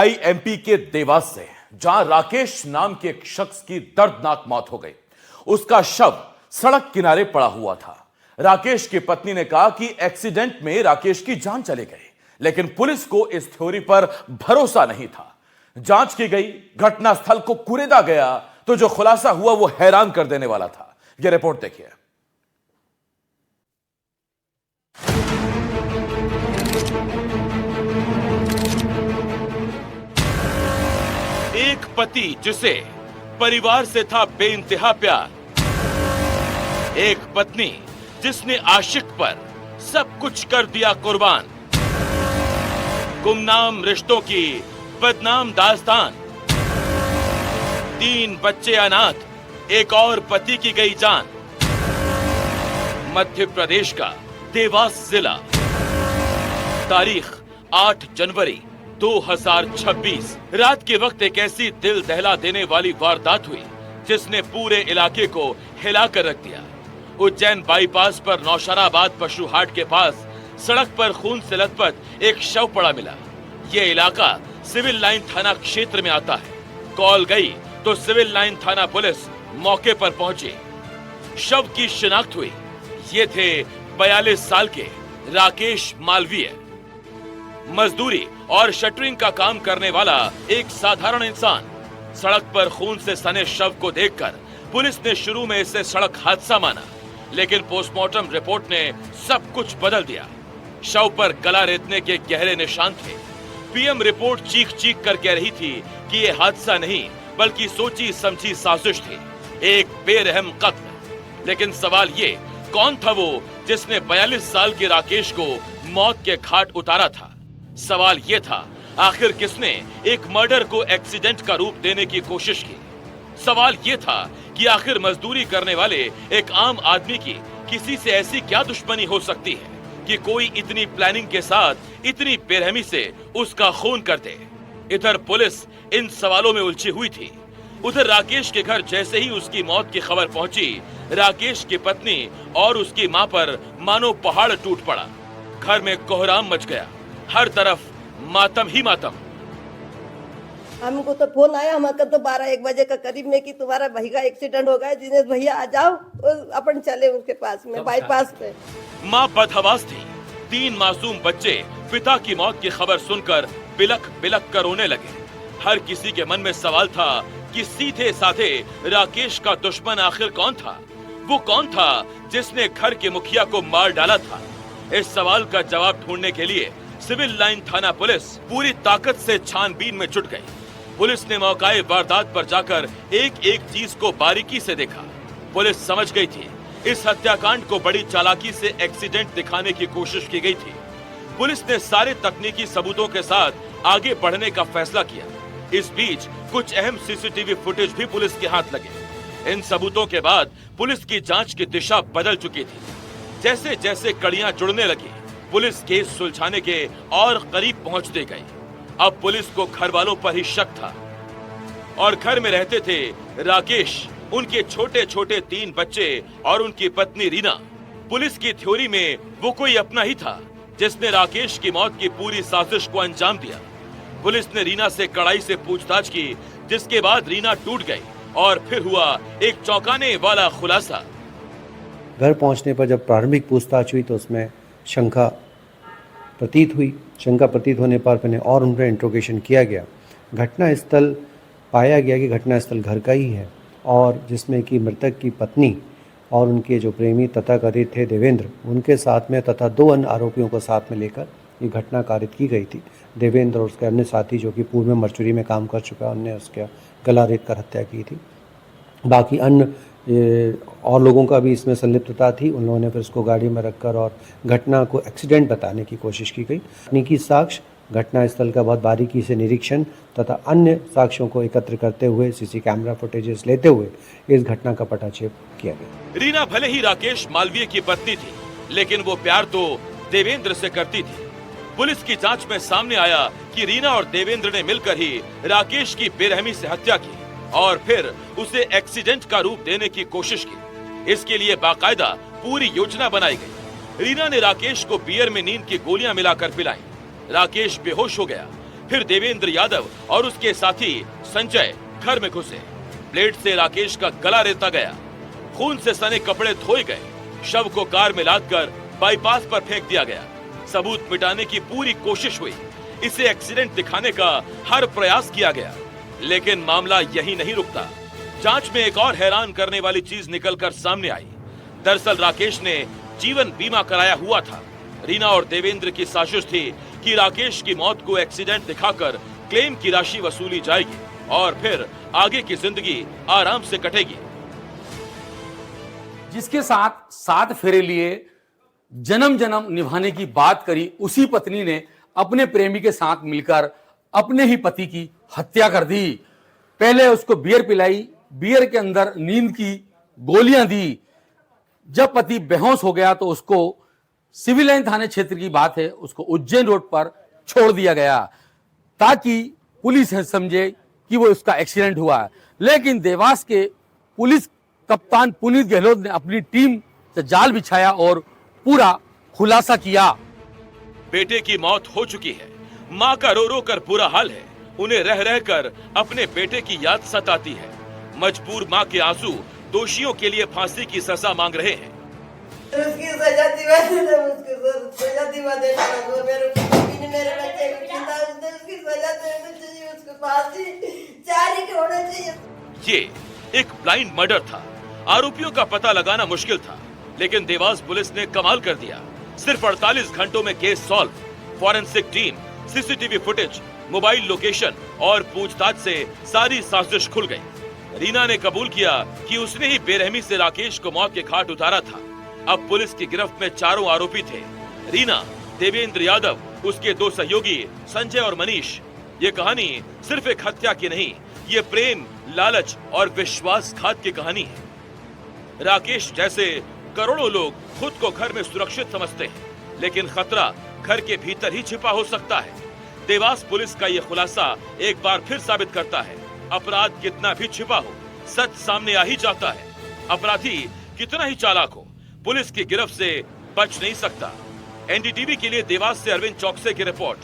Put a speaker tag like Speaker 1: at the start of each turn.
Speaker 1: MP के देवास से, जहां राकेश नाम के एक शख्स की दर्दनाक मौत हो गई। उसका शव सड़क किनारे पड़ा हुआ था। राकेश की पत्नी ने कहा कि एक्सीडेंट में राकेश की जान चली गई, लेकिन पुलिस को इस थ्योरी पर भरोसा नहीं था। जांच की गई, घटनास्थल को कुरेदा गया, तो जो खुलासा हुआ वो हैरान कर देने वाला था। यह रिपोर्ट देखिए।
Speaker 2: एक पति जिसे परिवार से था बेइंतहा प्यार, एक पत्नी जिसने आशिक पर सब कुछ कर दिया कुर्बान, गुमनाम रिश्तों की बदनाम दास्तान, 3 बच्चे अनाथ, एक और पति की गई जान। मध्य प्रदेश का देवास जिला, तारीख 8 जनवरी 2026। रात के वक्त एक ऐसी दिल दहला देने वाली वारदात हुई जिसने पूरे इलाके को हिला कर रख दिया। उज्जैन बाईपास पर नौशराबाद पशु हाट के पास सड़क पर खून से लथपथ एक शव पड़ा मिला। ये इलाका सिविल लाइन थाना क्षेत्र में आता है। कॉल गई तो सिविल लाइन थाना पुलिस मौके पर पहुंची। शव की शिनाख्त हुई। ये थे 42 साल के राकेश मालवीय, मजदूरी और शटरिंग का काम करने वाला एक साधारण इंसान। सड़क पर खून से सने शव को देखकर पुलिस ने शुरू में इसे सड़क हादसा माना, लेकिन पोस्टमार्टम रिपोर्ट ने सब कुछ बदल दिया। शव पर गला रेतने के गहरे निशान थे। पीएम रिपोर्ट चीख चीख कर कह रही थी कि यह हादसा नहीं बल्कि सोची समझी साजिश थी, एक बेरहम कत्ल। लेकिन सवाल ये, कौन था वो जिसने 42 साल के राकेश को मौत के घाट उतारा था? सवाल यह था, आखिर किसने एक मर्डर को एक्सीडेंट का रूप देने की कोशिश की? सवाल यह था कि आखिर मजदूरी करने वाले एक आम आदमी की किसी से ऐसी क्या दुश्मनी हो सकती है कि कोई इतनी प्लानिंग के साथ इतनी बेरहमी से उसका खून कर दे। इधर पुलिस इन सवालों में उलझी हुई थी। उधर राकेश के घर जैसे ही उसकी मौत की खबर पहुंची, राकेश की पत्नी और उसकी मां पर मानो पहाड़ टूट पड़ा। घर में कोहराम मच गया, हर तरफ मातम ही मातम।
Speaker 3: हमको तो फोन आया हमारा तो 12-1 बजे का करीब में कि तुम्हारा भाई का एक्सीडेंट हो गया, दिनेश भैया आ जाओ। अपन चले उसके पास में, बाईपास पे।
Speaker 2: माँ बदहवास थी। 3 मासूम बच्चे पिता की मौत की खबर सुनकर बिलख बिलख कर रोने लगे। हर किसी के मन में सवाल था कि सीधे साधे राकेश का दुश्मन आखिर कौन था? वो कौन था जिसने घर के मुखिया को मार डाला था? इस सवाल का जवाब ढूंढने के लिए सिविल लाइन थाना पुलिस पूरी ताकत से छानबीन में जुट गई। पुलिस ने मौकाए वारदात पर जाकर एक एक चीज को बारीकी से देखा। पुलिस समझ गई थी इस हत्याकांड को बड़ी चालाकी से एक्सीडेंट दिखाने की कोशिश की गई थी। पुलिस ने सारे तकनीकी सबूतों के साथ आगे बढ़ने का फैसला किया। इस बीच कुछ अहम सीसीटीवी फुटेज भी पुलिस के हाथ लगे। इन सबूतों के बाद पुलिस की जांच की दिशा बदल चुकी थी। जैसे जैसे कड़ियां जुड़ने लगी, पुलिस केस सुलझाने के और करीब पहुंचते गई। अब पुलिस को घर वालों पर ही शक था और घर में रहते थे राकेश, उनके छोटे छोटे 3 बच्चे और उनकी पत्नी रीना। पुलिस की थ्योरी में वो कोई अपना ही था जिसने राकेश की मौत की पूरी साजिश को अंजाम दिया। पुलिस ने रीना से कड़ाई से पूछताछ की, जिसके बाद रीना टूट गई और फिर हुआ एक चौंकाने वाला खुलासा।
Speaker 4: घर पहुंचने पर जब प्रारंभिक पूछताछ हुई तो उसमें शंका प्रतीत हुई। शंका प्रतीत होने पर मैंने और उन पर इंट्रोगेशन किया गया। घटनास्थल पाया गया कि घटनास्थल घर का ही है और जिसमें कि मृतक की पत्नी और उनके जो प्रेमी तथाकथित थे देवेंद्र, उनके साथ में तथा 2 अन्य आरोपियों को साथ में लेकर ये घटना कारित की गई थी। देवेंद्र और उसके अन्य साथी जो कि पूर्व में मर्चुरी में काम कर चुका, उनने उसका गला रेत कर हत्या की थी। बाकी अन्य और लोगों का भी इसमें संलिप्तता थी। उन लोगों ने फिर उसको गाड़ी में रखकर और घटना को एक्सीडेंट बताने की कोशिश की गई। तकनीकी साक्ष्य, घटनास्थल का बहुत बारीकी से निरीक्षण तथा अन्य साक्ष्यों को एकत्र करते हुए सीसी कैमरा फुटेजेस लेते हुए इस घटना का पटाक्षेप किया गया।
Speaker 2: रीना भले ही राकेश मालवीय की पत्नी थी, लेकिन वो प्यार तो देवेंद्र से करती थी। पुलिस की जांच में सामने आया कि रीना और देवेंद्र ने मिलकर ही राकेश की बेरहमी से हत्या की और फिर उसे एक्सीडेंट का रूप देने की कोशिश की। इसके लिए बाकायदा पूरी योजना बनाई गई। रीना ने राकेश को बियर में नींद की गोलियां मिलाकर पिलाई। राकेश बेहोश हो गया। फिर देवेंद्र यादव और उसके साथी संजय घर में घुसे। ब्लेड से राकेश का गला रेता गया, खून से सने कपड़े धोए गए, शव को कार में लादकर बाईपास पर फेंक दिया गया। सबूत मिटाने की पूरी कोशिश हुई, इसे एक्सीडेंट दिखाने का हर प्रयास किया गया, लेकिन मामला यही नहीं रुकता। जांच में एक और हैरान करने वाली चीज निकलकर सामने आई। दरअसल राकेश ने जीवन बीमा कराया हुआ था। रीना और देवेंद्र की साजिश थी कि राकेश की मौत को एक्सीडेंट दिखाकर क्लेम की राशि वसूली जाएगी और फिर आगे की जिंदगी आराम से कटेगी।
Speaker 5: जिसके साथ 7 फेरे लिए जन्म जन्म निभाने की बात करी, उसी पत्नी ने अपने प्रेमी के साथ मिलकर अपने ही पति की हत्या कर दी। पहले उसको बियर पिलाई, बियर के अंदर नींद की गोलियां दी। जब पति बेहोश हो गया तो उसको सिविल लाइन थाने क्षेत्र की बात है, उसको उज्जैन रोड पर छोड़ दिया गया ताकि पुलिस समझे कि वो उसका एक्सीडेंट हुआ है। लेकिन देवास के पुलिस कप्तान पुनीत गहलोत ने अपनी टीम से जाल बिछाया और पूरा खुलासा किया।
Speaker 2: बेटे की मौत हो चुकी है, माँ का रो रो कर बुरा हाल है, उन्हें रह रह कर अपने बेटे की याद सताती है। मजबूर माँ के आंसू दोषियों के लिए फांसी की सजा मांग रहे हैं।
Speaker 3: उसकी सजा दिवा देना, उसको सजा दिवा देना, वो मेरे बच्चे को जिंदा उसकी सजा देनी चाहिए, उसको फांसी जारी होना चाहिए।
Speaker 2: ये एक ब्लाइंड मर्डर था। आरोपियों का पता लगाना मुश्किल था, लेकिन देवास पुलिस ने कमाल कर दिया। सिर्फ 48 घंटों में case solve. Forensic team, CCTV footage, mobile location और पूछताछ से सारी साजिश खुल गई। रीना ने कबूल किया कि उसने ही बेरहमी से राकेश को मौत के घाट उतारा था। अब पुलिस की गिरफ्त में 4 आरोपी थे, रीना, देवेंद्र यादव, उसके 2 सहयोगी संजय और मनीष। ये कहानी सिर्फ एक हत्या की नहीं, ये प्रेम, लालच और विश्वासघात की कहानी है। राकेश जैसे करोड़ों लोग खुद को घर में सुरक्षित समझते हैं, लेकिन खतरा घर के भीतर ही छिपा हो सकता है। देवास पुलिस का ये खुलासा एक बार फिर साबित करता है, अपराध कितना भी छिपा हो, सच सामने आ ही जाता है। अपराधी कितना ही चालाक हो, पुलिस की गिरफ्त से बच नहीं सकता। एनडीटीवी के लिए देवास से अरविंद चौकसे की रिपोर्ट।